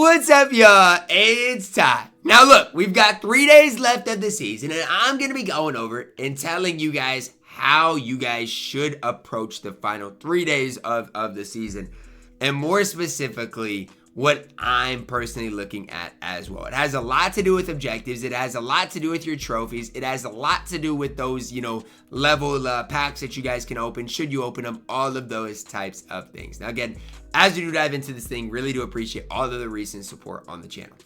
What's up, y'all? It's Ty. Now look, we've got 3 days left of the season, and I'm going to be going over it and telling you guys how you guys should approach the final 3 days of the season, and more specifically, what I'm personally looking at as well. It has a lot to do with objectives. It has a lot to do with your trophies. It has a lot to do with those, level packs that you guys can open. Should you open them? All of those types of things. Now, again, as we do dive into this thing, really do appreciate all of the recent support on the channel.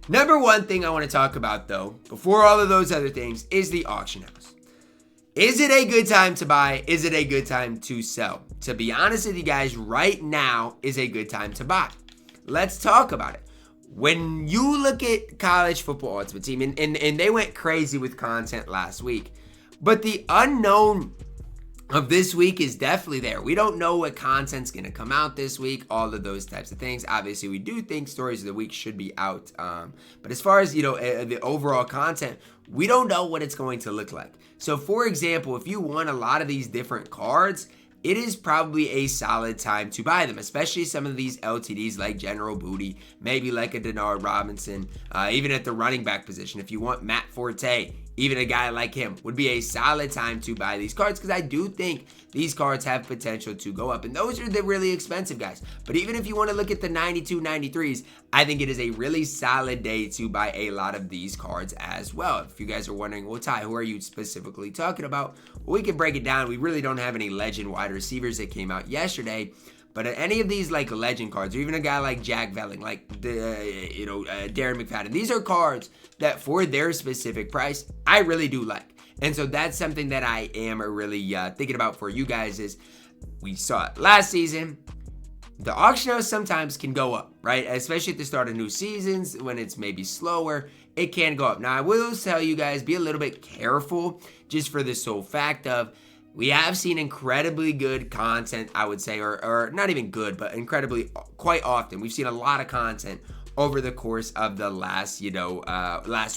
Number one thing I want to talk about, though, before all of those other things, is the auction house. Is it a good time to buy? Is it a good time to sell? To be honest with you guys, right now is a good time to buy. Let's talk about it. When you look at College Football Ultimate Team, and they went crazy with content last week, but the unknown of this week is definitely there. We don't know what content's going to come out this week, all of those types of things. Obviously, we do think Stories of the Week should be out. But as far as, the overall content, we don't know what it's going to look like. So, for example, if you want a lot of these different cards, it is probably a solid time to buy them, especially some of these LTDs like General Booty, maybe like a Denard Robinson, even at the running back position. If you want Matt Forte, even a guy like him, would be a solid time to buy these cards, because I do think these cards have potential to go up, and those are the really expensive guys. But even if you want to look at the 92, 93s, I think it is a really solid day to buy a lot of these cards as well. If you guys are wondering, well, Ty, who are you specifically talking about? Well, we can break it down. We really don't have any legend wide receivers that came out yesterday. But any of these like legend cards, or even a guy like Jack Velling, like Darren McFadden, these are cards that for their specific price, I really do like. And so that's something that I am really thinking about for you guys. Is we saw it last season. The auction house sometimes can go up, right? Especially at the start of new seasons when it's maybe slower, it can go up. Now, I will tell you guys, be a little bit careful just for the sole fact of we have seen incredibly good content, I would say, or not even good, but incredibly quite often. We've seen a lot of content over the course of the last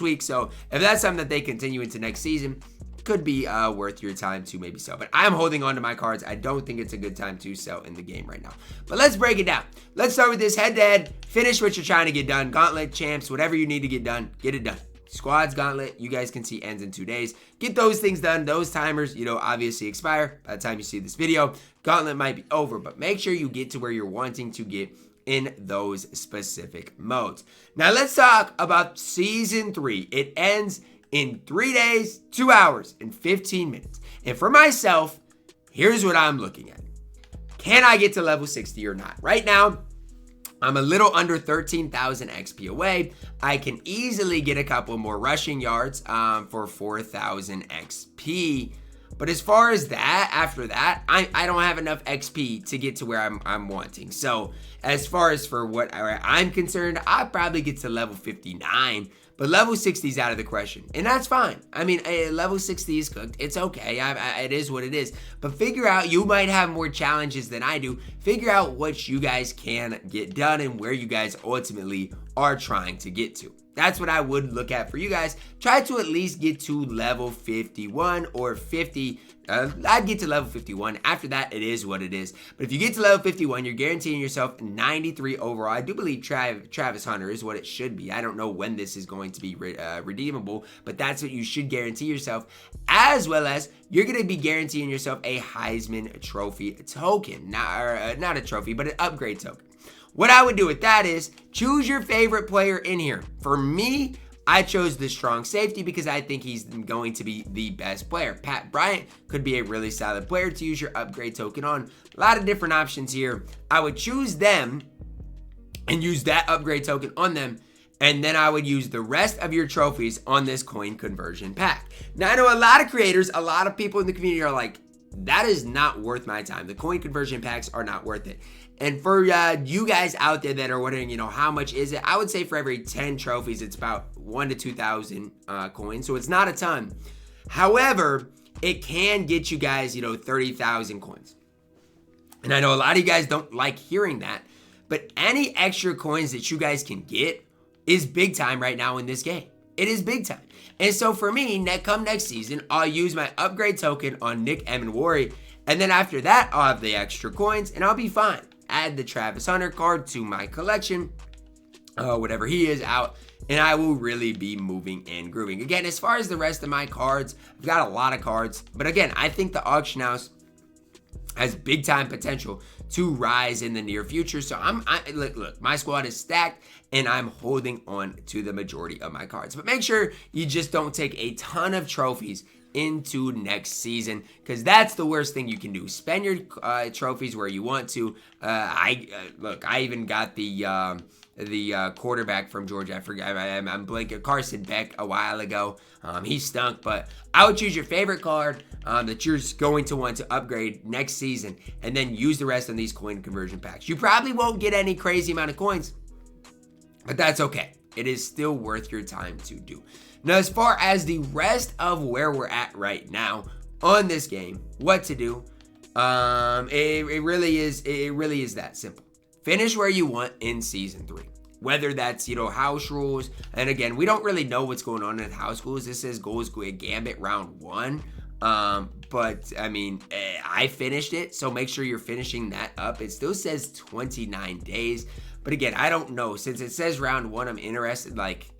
week. So if that's something that they continue into next season, could be worth your time to maybe sell. But I'm holding on to my cards. I don't think it's a good time to sell in the game right now. But let's break it down. Let's start with this head-to-head. Finish what you're trying to get done. Gauntlet, champs, whatever you need to get done, get it done. Squads, gauntlet, you guys can see ends in 2 days. Get those things done. Those timers, obviously expire by the time you see this video. Gauntlet might be over, but make sure you get to where you're wanting to get in those specific modes. Now let's talk about Season 3. It ends in 3 days, 2 hours, and 15 minutes. And for myself, here's what I'm looking at. Can I get to level 60 or not? Right now, I'm a little under 13,000 XP away. I can easily get a couple more rushing yards for 4,000 XP. But as far as that, after that, I don't have enough XP to get to where I'm wanting. So as far as for what I'm concerned, I'll probably get to level 59. But level 60 is out of the question, and that's fine. I mean, level 60 is cooked. It's okay. It is what it is. But figure out, you might have more challenges than I do. Figure out what you guys can get done and where you guys ultimately are trying to get to. That's what I would look at for you guys. Try to at least get to level 51 or 50. I'd get to level 51. After that, it is what it is. But if you get to level 51, you're guaranteeing yourself 93 overall. I do believe Travis Hunter is what it should be. I don't know when this is going to be redeemable, but that's what you should guarantee yourself. As well as you're going to be guaranteeing yourself a Heisman Trophy token. Not a trophy, but an upgrade token. What I would do with that is choose your favorite player in here. For me, I chose the strong safety because I think he's going to be the best player. Pat Bryant could be a really solid player to use your upgrade token on. A lot of different options here. I would choose them and use that upgrade token on them. And then I would use the rest of your trophies on this coin conversion pack. Now, I know a lot of creators, a lot of people in the community are like, that is not worth my time. The coin conversion packs are not worth it. And for you guys out there that are wondering, how much is it? I would say for every 10 trophies, it's about 1,000 to 2,000 coins. So it's not a ton. However, it can get you guys, 30,000 coins. And I know a lot of you guys don't like hearing that, but any extra coins that you guys can get is big time right now in this game. It is big time. And so for me, come next season, I'll use my upgrade token on Nick Emenwari. And then after that, I'll have the extra coins and I'll be fine. Add the Travis Hunter card to my collection. whatever he is out, and I will really be moving and grooving. Again, as far as the rest of my cards, I've got a lot of cards, but again, I think the auction house has big time potential to rise in the near future. So look, my squad is stacked and I'm holding on to the majority of my cards. But make sure you just don't take a ton of trophies into next season, because that's the worst thing you can do. Spend your trophies where you want to. Look, I even got the quarterback from Georgia. I forgot. I'm blanking. Carson Beck a while ago. He stunk, but I would choose your favorite card that you're going to want to upgrade next season, and then use the rest of these coin conversion packs. You probably won't get any crazy amount of coins, but that's okay. It is still worth your time to do. Now, as far as the rest of where we're at right now on this game, what to do, it really is that simple. Finish where you want in Season 3. Whether that's, house rules. And again, we don't really know what's going on in house rules. This says goals gambit round 1. But, I mean, I finished it. So make sure you're finishing that up. It still says 29 days. But again, I don't know. Since it says round 1, I'm interested.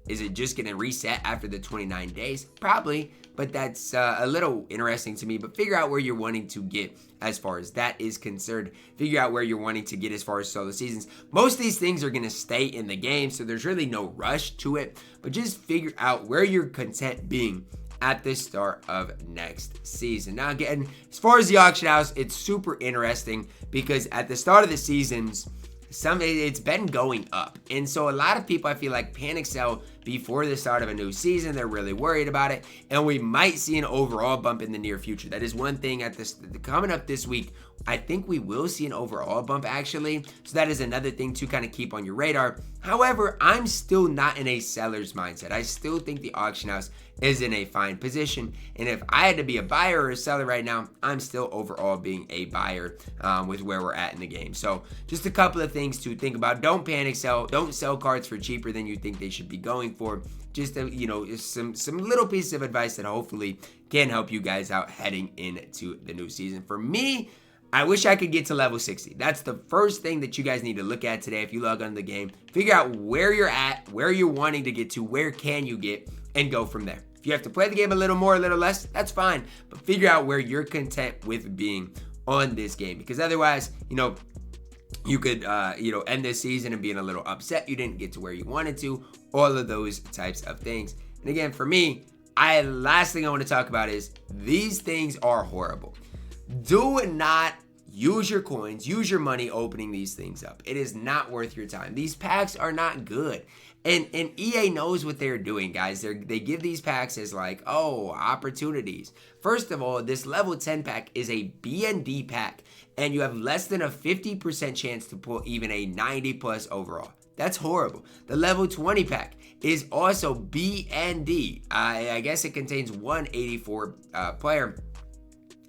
Is it just going to reset after the 29 days? Probably. But that's a little interesting to me. But figure out where you're wanting to get as far as that is concerned. Figure out where you're wanting to get as far as solo seasons. Most of these things are going to stay in the game, so there's really no rush to it. But just figure out where you're content being at the start of next season. Now again, as far as the auction house, it's super interesting because at the start of the seasons, it's been going up, and so a lot of people, I feel like, panic sell before the start of a new season. They're really worried about it, and we might see an overall bump in the near future. That is one thing coming up this week. I think we will see an overall bump, actually, so that is another thing to kind of keep on your radar. However, I'm still not in a seller's mindset. I still think the auction house is in a fine position, and if I had to be a buyer or a seller right now, I'm still overall being a buyer with where we're at in the game. So just a couple of things to think about. Don't panic sell. Don't sell cards for cheaper than you think they should be going for. Just some little pieces of advice that hopefully can help you guys out heading into the new season. For me, I wish I could get to level 60. That's the first thing that you guys need to look at today if you log on the game. Figure out where you're at, where you're wanting to get to, where can you get, and go from there. If you have to play the game a little more, a little less, that's fine. But figure out where you're content with being on this game. Because otherwise, you could, end this season and being a little upset you didn't get to where you wanted to. All of those types of things. And again, for me, last thing I want to talk about is these things are horrible. Do not use your coins, use your money opening these things up. It is not worth your time. These packs are not good. And EA knows what they're doing, guys. They give these packs as opportunities. First of all, this level 10 pack is a BND pack, and you have less than a 50% chance to pull even a 90 plus overall. That's horrible. The level 20 pack is also BND. I guess it contains one 84 player.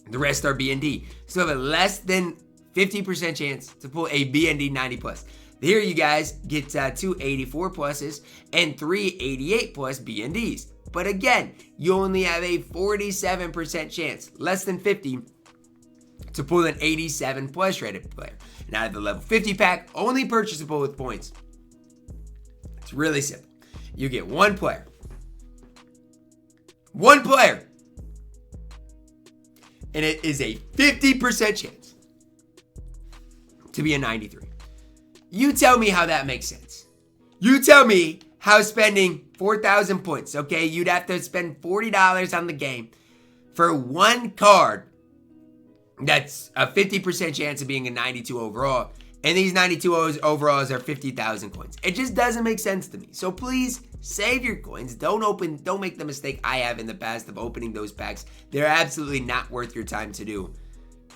The rest are BND. So you have a less than 50% chance to pull a BND 90 plus. Here you guys get 2 84 pluses and 3 88 plus BNDs. But again, you only have a 47% chance, less than 50, to pull an 87 plus rated player. And out of the level 50 pack, only purchasable with points. It's really simple. You get one player. One player. And it is a 50% chance to be a 93. You tell me how that makes sense. You tell me how spending 4,000 points, okay? You'd have to spend $40 on the game for one card that's a 50% chance of being a 92 overall. And these 92 overalls are 50,000 coins. It just doesn't make sense to me. So please save your coins. Don't make the mistake I have in the past of opening those packs. They're absolutely not worth your time to do.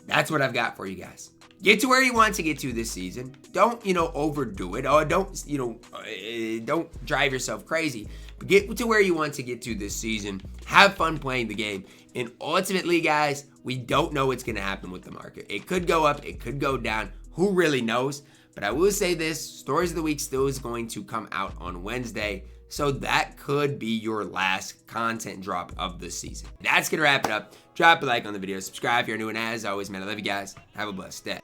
That's what I've got for you guys. Get to where you want to get to this season. Don't, overdo it. Or don't drive yourself crazy. But get to where you want to get to this season. Have fun playing the game. And ultimately, guys, we don't know what's going to happen with the market. It could go up. It could go down. Who really knows? But I will say this. Stories of the Week still is going to come out on Wednesday. So that could be your last content drop of the season. That's going to wrap it up. Drop a like on the video. Subscribe if you're new. And as always, man, I love you guys. Have a blessed day.